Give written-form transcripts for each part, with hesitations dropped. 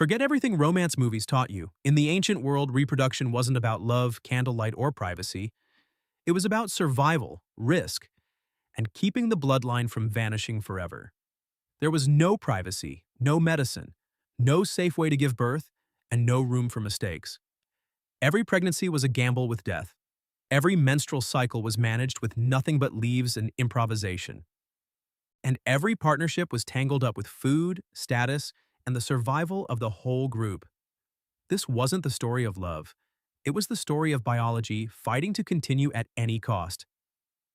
Forget everything romance movies taught you. In the ancient world, reproduction wasn't about love, candlelight, or privacy. It was about survival, risk, and keeping the bloodline from vanishing forever. There was no privacy, no medicine, no safe way to give birth, and no room for mistakes. Every pregnancy was a gamble with death. Every menstrual cycle was managed with nothing but leaves and improvisation. And every partnership was tangled up with food, status, and the survival of the whole group. This wasn't the story of love. It was the story of biology fighting to continue at any cost.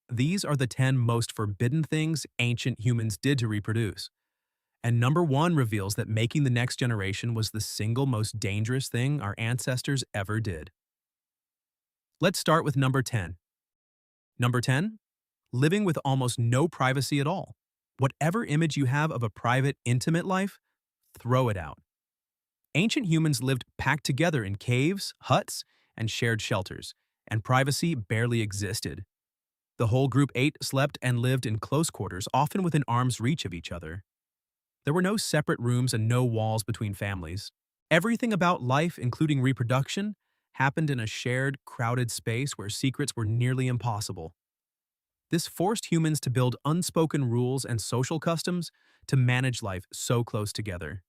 These are the 10 most forbidden things ancient humans did to reproduce. And number 1 reveals that making the next generation was the single most dangerous thing our ancestors ever did. Let's start with number 10. Number 10, living with almost no privacy at all. Whatever image you have of a private, intimate life, throw it out. Ancient humans lived packed together in caves, huts, and shared shelters, and privacy barely existed. The whole group ate, slept, and lived in close quarters, often within arm's reach of each other. There were no separate rooms and no walls between families. Everything about life, including reproduction, happened in a shared, crowded space where secrets were nearly impossible. This forced humans to build unspoken rules and social customs to manage life so close together.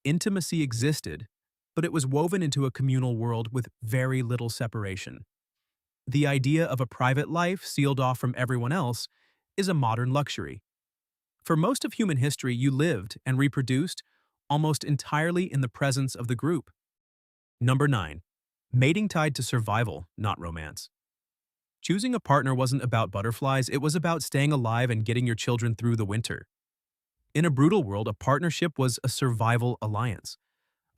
Intimacy existed, but it was woven into a communal world with very little separation. The idea of a private life sealed off from everyone else is a modern luxury. For most of human history, you lived and reproduced almost entirely in the presence of the group. Number 9. Mating tied to survival, not romance. Choosing a partner wasn't about butterflies, it was about staying alive and getting your children through the winter. In a brutal world, a partnership was a survival alliance.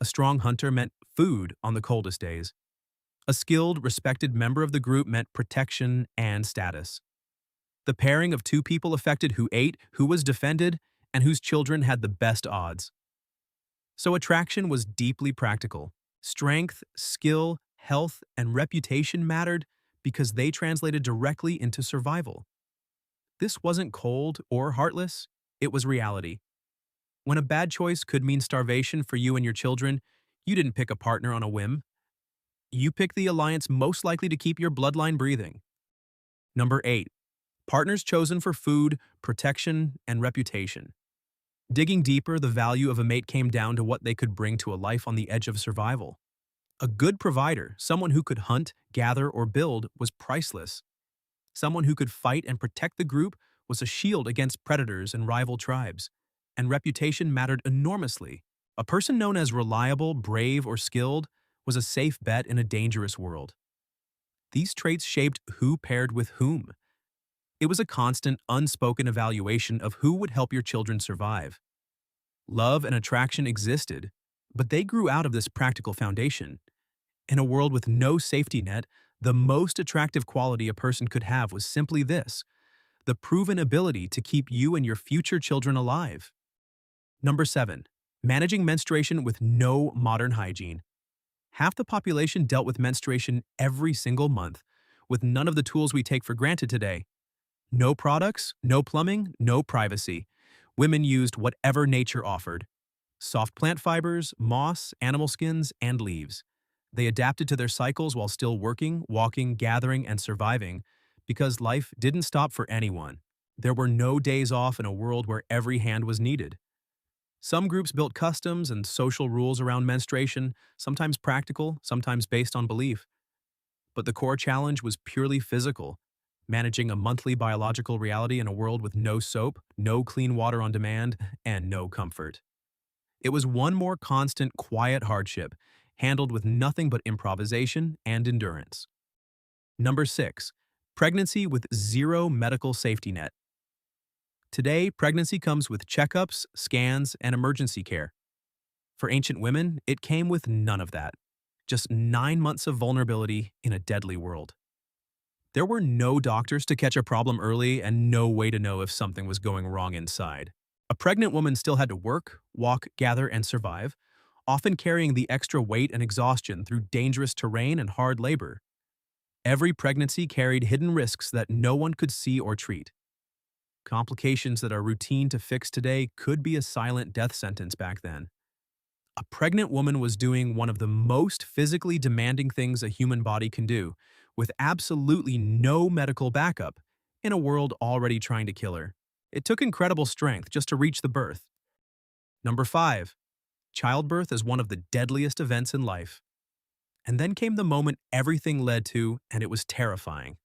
A strong hunter meant food on the coldest days. A skilled, respected member of the group meant protection and status. The pairing of two people affected who ate, who was defended, and whose children had the best odds. So attraction was deeply practical. Strength, skill, health, and reputation mattered because they translated directly into survival. This wasn't cold or heartless, it was reality. When a bad choice could mean starvation for you and your children, you didn't pick a partner on a whim. You picked the alliance most likely to keep your bloodline breathing. Number 8. Partners chosen for food, protection, and reputation. Digging deeper, the value of a mate came down to what they could bring to a life on the edge of survival. A good provider, someone who could hunt, gather, or build, was priceless. Someone who could fight and protect the group was a shield against predators and rival tribes. And reputation mattered enormously. A person known as reliable, brave, or skilled was a safe bet in a dangerous world. These traits shaped who paired with whom. It was a constant, unspoken evaluation of who would help your children survive. Love and attraction existed, but they grew out of this practical foundation. In a world with no safety net, the most attractive quality a person could have was simply this: the proven ability to keep you and your future children alive. Number 7. Managing menstruation with no modern hygiene. Half the population dealt with menstruation every single month, with none of the tools we take for granted today. No products, no plumbing, no privacy. Women used whatever nature offered. Soft plant fibers, moss, animal skins, and leaves. They adapted to their cycles while still working, walking, gathering, and surviving, because life didn't stop for anyone. There were no days off in a world where every hand was needed. Some groups built customs and social rules around menstruation, sometimes practical, sometimes based on belief. But the core challenge was purely physical: managing a monthly biological reality in a world with no soap, no clean water on demand, and no comfort. It was one more constant, quiet hardship, handled with nothing but improvisation and endurance. Number 6. Pregnancy with zero medical safety net. Today, pregnancy comes with checkups, scans, and emergency care. For ancient women, it came with none of that. Just 9 months of vulnerability in a deadly world. There were no doctors to catch a problem early and no way to know if something was going wrong inside. A pregnant woman still had to work, walk, gather, and survive, often carrying the extra weight and exhaustion through dangerous terrain and hard labor. Every pregnancy carried hidden risks that no one could see or treat. Complications that are routine to fix today could be a silent death sentence back then. A pregnant woman was doing one of the most physically demanding things a human body can do, with absolutely no medical backup, in a world already trying to kill her. It took incredible strength just to reach the birth. Number 5. Childbirth is one of the deadliest events in life. And then came the moment everything led to, and it was terrifying.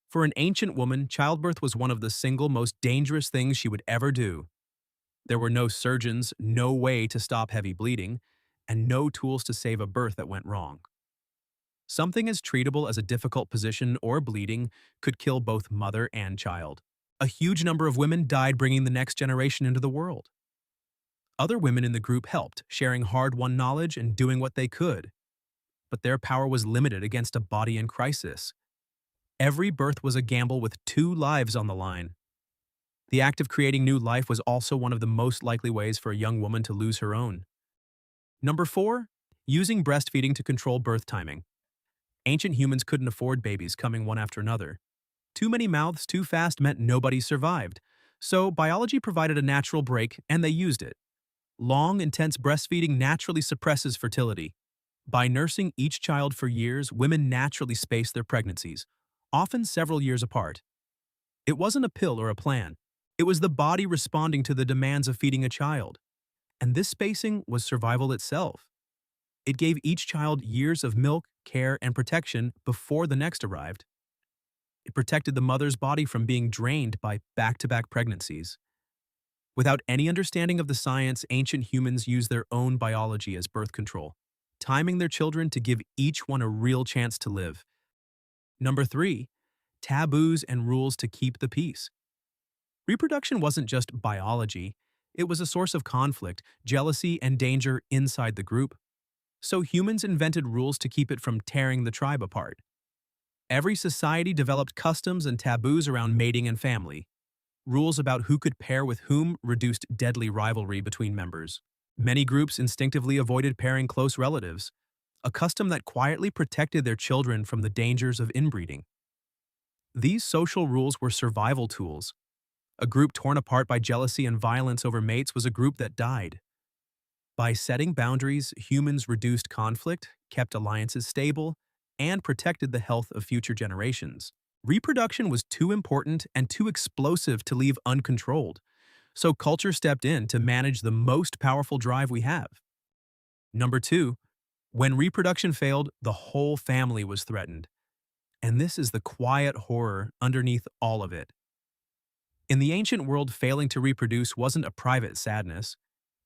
For an ancient woman, childbirth was one of the single most dangerous things she would ever do. There were no surgeons, no way to stop heavy bleeding, and no tools to save a birth that went wrong. Something as treatable as a difficult position or bleeding could kill both mother and child. A huge number of women died bringing the next generation into the world. Other women in the group helped, sharing hard-won knowledge and doing what they could. But their power was limited against a body in crisis. Every birth was a gamble with 2 lives on the line. The act of creating new life was also one of the most likely ways for a young woman to lose her own. Number 4. Using breastfeeding to control birth timing. Ancient humans couldn't afford babies coming one after another. Too many mouths too fast meant nobody survived. So biology provided a natural break, and they used it. Long, intense breastfeeding naturally suppresses fertility. By nursing each child for years, women naturally space their pregnancies, often several years apart. It wasn't a pill or a plan. It was the body responding to the demands of feeding a child. And this spacing was survival itself. It gave each child years of milk, care, and protection before the next arrived. It protected the mother's body from being drained by back-to-back pregnancies. Without any understanding of the science, ancient humans used their own biology as birth control, timing their children to give each one a real chance to live. Number 3. Taboos and rules to keep the peace. Reproduction wasn't just biology, it was a source of conflict, jealousy, and danger inside the group. So humans invented rules to keep it from tearing the tribe apart. Every society developed customs and taboos around mating and family. Rules about who could pair with whom reduced deadly rivalry between members. Many groups instinctively avoided pairing close relatives, a custom that quietly protected their children from the dangers of inbreeding. These social rules were survival tools. A group torn apart by jealousy and violence over mates was a group that died. By setting boundaries, humans reduced conflict, kept alliances stable, and protected the health of future generations. Reproduction was too important and too explosive to leave uncontrolled, so culture stepped in to manage the most powerful drive we have. Number 2. When reproduction failed, the whole family was threatened. And this is the quiet horror underneath all of it. In the ancient world, failing to reproduce wasn't a private sadness.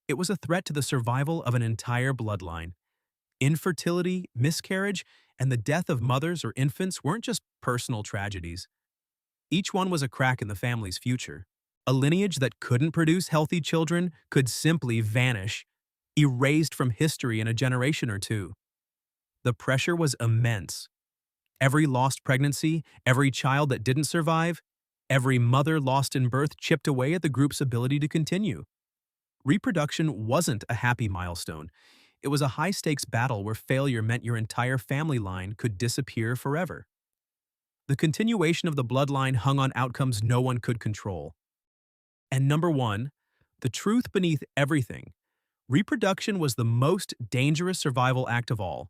It was a threat to the survival of an entire bloodline. Infertility, miscarriage, and the death of mothers or infants weren't just personal tragedies. Each one was a crack in the family's future. A lineage that couldn't produce healthy children could simply vanish, erased from history in a generation or two. The pressure was immense. Every lost pregnancy, every child that didn't survive, every mother lost in birth chipped away at the group's ability to continue. Reproduction wasn't a happy milestone. It was a high-stakes battle where failure meant your entire family line could disappear forever. The continuation of the bloodline hung on outcomes no one could control. And number 1, the truth beneath everything. Reproduction was the most dangerous survival act of all,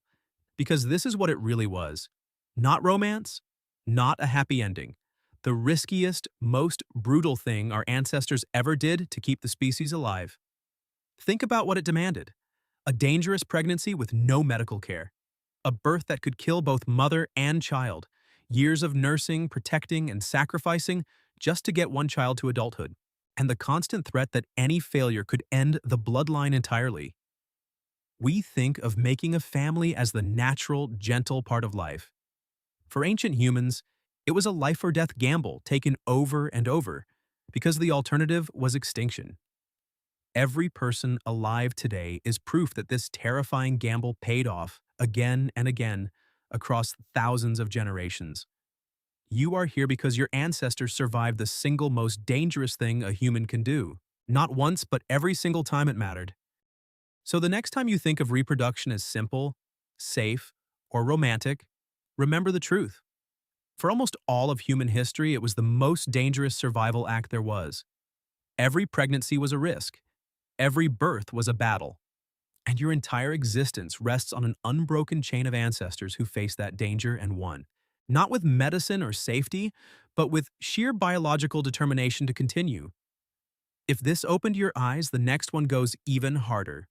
because this is what it really was. Not romance, not a happy ending. The riskiest, most brutal thing our ancestors ever did to keep the species alive. Think about what it demanded. A dangerous pregnancy with no medical care. A birth that could kill both mother and child. Years of nursing, protecting, and sacrificing just to get one child to adulthood. And the constant threat that any failure could end the bloodline entirely. We think of making a family as the natural, gentle part of life. For ancient humans, it was a life-or-death gamble taken over and over, because the alternative was extinction. Every person alive today is proof that this terrifying gamble paid off again and again across thousands of generations. You are here because your ancestors survived the single most dangerous thing a human can do. Not once, but every single time it mattered. So the next time you think of reproduction as simple, safe, or romantic, remember the truth. For almost all of human history, it was the most dangerous survival act there was. Every pregnancy was a risk. Every birth was a battle. And your entire existence rests on an unbroken chain of ancestors who faced that danger and won. Not with medicine or safety, but with sheer biological determination to continue. If this opened your eyes, the next one goes even harder,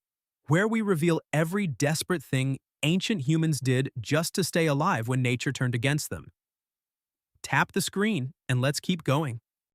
where we reveal every desperate thing ancient humans did just to stay alive when nature turned against them. Tap the screen and let's keep going.